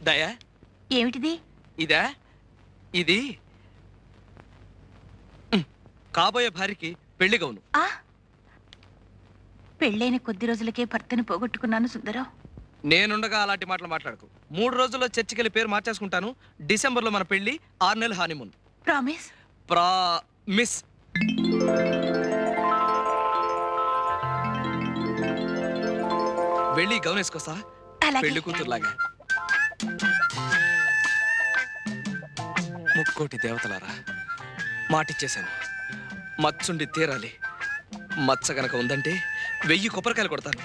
దయా ఏమిటిది? ఇదా? ఇది కాబోయే భార్యకి పెళ్లి గౌను. ఆ పెళ్ళైన కొద్ది రోజులకే భర్తని పోగొట్టుకున్నాను సుందరం. నేనుండగా అలాంటి మాటలు మాట్లాడకు. 3 రోజుల్లో చర్చికెళ్ళి పేరు మార్చేసుకుంటాను. డిసెంబర్లో మన పెళ్లి, 6 నెలలు హానీమూన్. ప్రామిస్. మిస్ వెళ్ళి గౌన్ వేసుకోసా అలాగే. పెళ్లి కూతురులాగా. ముక్కోటి దేవతలారా, మాటిచ్చేశాను. మచ్చుండి తీరాలి. మచ్చ గనక ఉందంటే 1000 కొబ్బరికాయలు కొడతాను.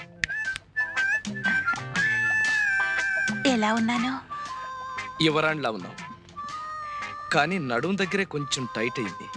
ఎలా ఉన్నాను? యువరాణిలా ఉన్నావు, కానీ నడుం దగ్గరే కొంచెం టైట్ అయింది.